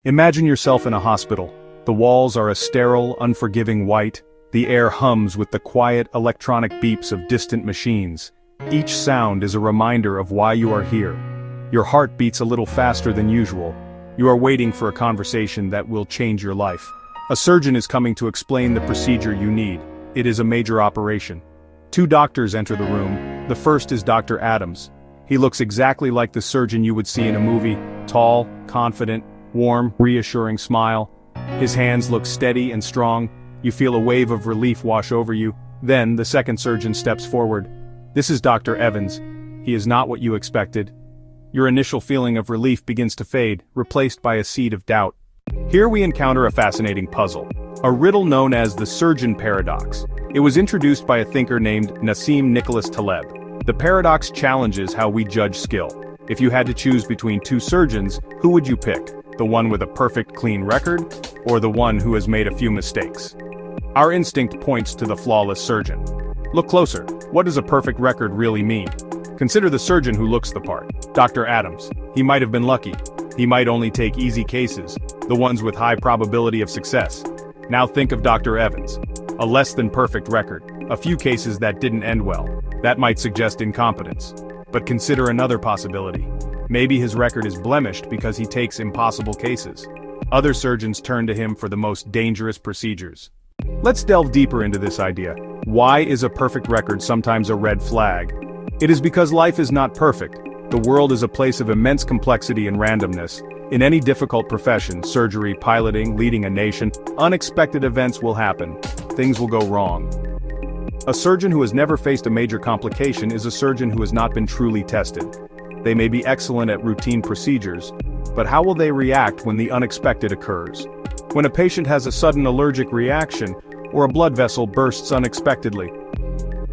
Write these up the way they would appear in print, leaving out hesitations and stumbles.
Imagine yourself in a hospital. The walls are a sterile, unforgiving white. The air hums with the quiet, electronic beeps of distant machines. Each sound is a reminder of why you are here. Your heart beats a little faster than usual. You are waiting for a conversation that will change your life. A surgeon is coming to explain the procedure you need. It is a major operation. Two doctors enter the room. The first is Dr. Adams. He looks exactly like the surgeon you would see in a movie, tall, confident, warm, reassuring smile. His hands look steady and strong. You feel a wave of relief wash over you. Then, the second surgeon steps forward. This is Dr. Evans. He is not what you expected. Your initial feeling of relief begins to fade, replaced by a seed of doubt. Here we encounter a fascinating puzzle, a riddle known as the surgeon paradox. It was introduced by a thinker named Nassim Nicholas Taleb. The paradox challenges how we judge skill. If you had to choose between two surgeons, who would you pick? The one with a perfect clean record, or the one who has made a few mistakes? Our instinct points to the flawless surgeon. Look closer. What does a perfect record really mean? Consider the surgeon who looks the part. Dr. Adams. He might have been lucky. He might only take easy cases, the ones with high probability of success. Now think of Dr. Evans. A less than perfect record. A few cases that didn't end well. That might suggest incompetence. But consider another possibility. Maybe his record is blemished because he takes impossible cases. Other surgeons turn to him for the most dangerous procedures. Let's delve deeper into this idea. Why is a perfect record sometimes a red flag? It is because life is not perfect. The world is a place of immense complexity and randomness. In any difficult profession, surgery, piloting, leading a nation, unexpected events will happen. Things will go wrong. A surgeon who has never faced a major complication is a surgeon who has not been truly tested. They may be excellent at routine procedures, but how will they react when the unexpected occurs? When a patient has a sudden allergic reaction, or a blood vessel bursts unexpectedly.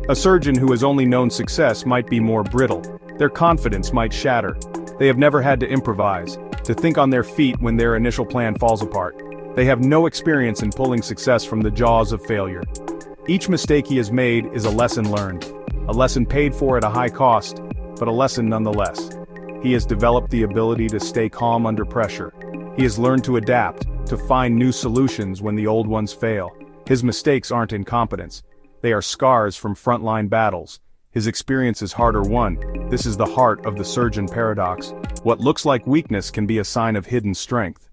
A surgeon who has only known success might be more brittle. Their confidence might shatter. They have never had to improvise, to think on their feet when their initial plan falls apart. They have no experience in pulling success from the jaws of failure. Each mistake he has made is a lesson learned. A lesson paid for at a high cost, but a lesson nonetheless. He has developed the ability to stay calm under pressure. He has learned to adapt, to find new solutions when the old ones fail. His mistakes aren't incompetence. They are scars from frontline battles. His experience is harder won. This is the heart of the surgeon paradox. What looks like weakness can be a sign of hidden strength.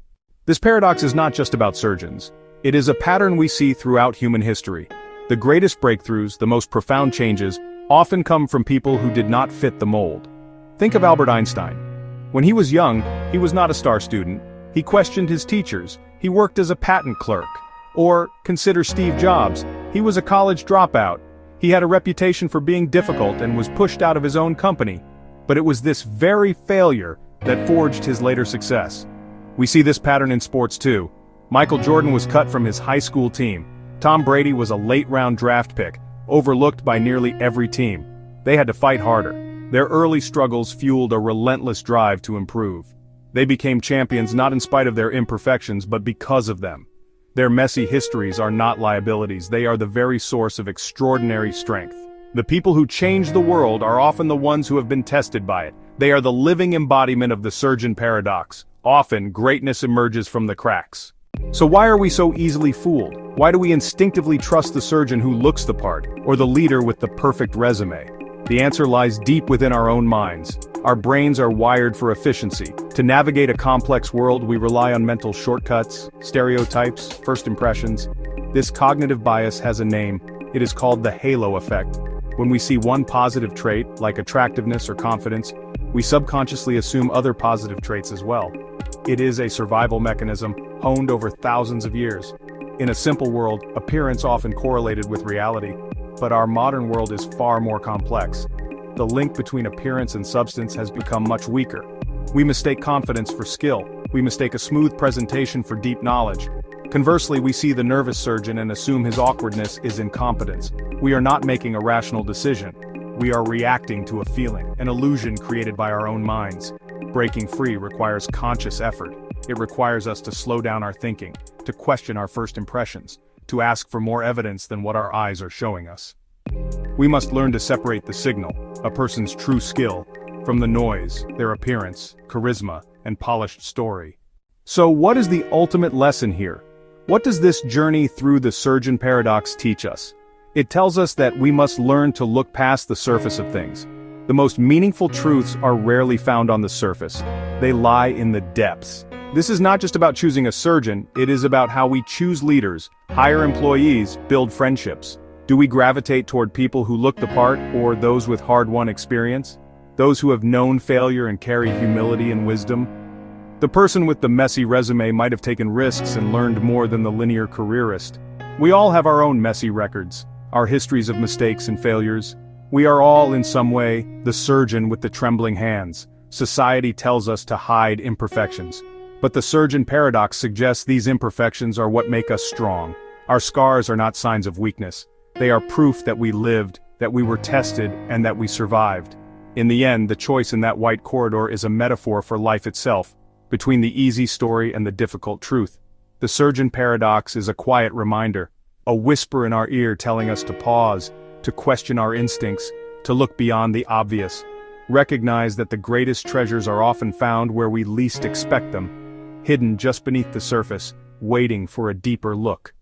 This paradox is not just about surgeons. It is a pattern we see throughout human history. The greatest breakthroughs, the most profound changes, often come from people who did not fit the mold. Think of Albert Einstein. When he was young, he was not a star student. He questioned his teachers. He worked as a patent clerk. Or, consider Steve Jobs. He was a college dropout. He had a reputation for being difficult and was pushed out of his own company. But it was this very failure that forged his later success. We see this pattern in sports too. Michael Jordan was cut from his high school team. Tom Brady was a late-round draft pick, overlooked by nearly every team. They had to fight harder. Their early struggles fueled a relentless drive to improve. They became champions not in spite of their imperfections but because of them. Their messy histories are not liabilities, they are the very source of extraordinary strength. The people who change the world are often the ones who have been tested by it. They are the living embodiment of the surgeon paradox. Often, greatness emerges from the cracks. So why are we so easily fooled? Why do we instinctively trust the surgeon who looks the part, or the leader with the perfect resume? The answer lies deep within our own minds. Our brains are wired for efficiency. To navigate a complex world, we rely on mental shortcuts, stereotypes, first impressions. This cognitive bias has a name. It is called the halo effect. When we see one positive trait, like attractiveness or confidence, we subconsciously assume other positive traits as well. It is a survival mechanism, honed over thousands of years. In a simple world, appearance often correlated with reality, but our modern world is far more complex. The link between appearance and substance has become much weaker. We mistake confidence for skill. We mistake a smooth presentation for deep knowledge. Conversely, we see the nervous surgeon and assume his awkwardness is incompetence. We are not making a rational decision. We are reacting to a feeling, an illusion created by our own minds. Breaking free requires conscious effort. It requires us to slow down our thinking, to question our first impressions, to ask for more evidence than what our eyes are showing us. We must learn to separate the signal, a person's true skill, from the noise, their appearance, charisma, and polished story. So what is the ultimate lesson here? What does this journey through the surgeon paradox teach us? It tells us that we must learn to look past the surface of things. The most meaningful truths are rarely found on the surface. They lie in the depths. This is not just about choosing a surgeon, it is about how we choose leaders, hire employees, build friendships. Do we gravitate toward people who look the part, or those with hard-won experience? Those who have known failure and carry humility and wisdom? The person with the messy resume might have taken risks and learned more than the linear careerist. We all have our own messy records, our histories of mistakes and failures. We are all, in some way, the surgeon with the trembling hands. Society tells us to hide imperfections. But the surgeon paradox suggests these imperfections are what make us strong. Our scars are not signs of weakness. They are proof that we lived, that we were tested, and that we survived. In the end, the choice in that white corridor is a metaphor for life itself, between the easy story and the difficult truth. The surgeon paradox is a quiet reminder, a whisper in our ear telling us to pause, to question our instincts, to look beyond the obvious. Recognize that the greatest treasures are often found where we least expect them, hidden just beneath the surface, waiting for a deeper look.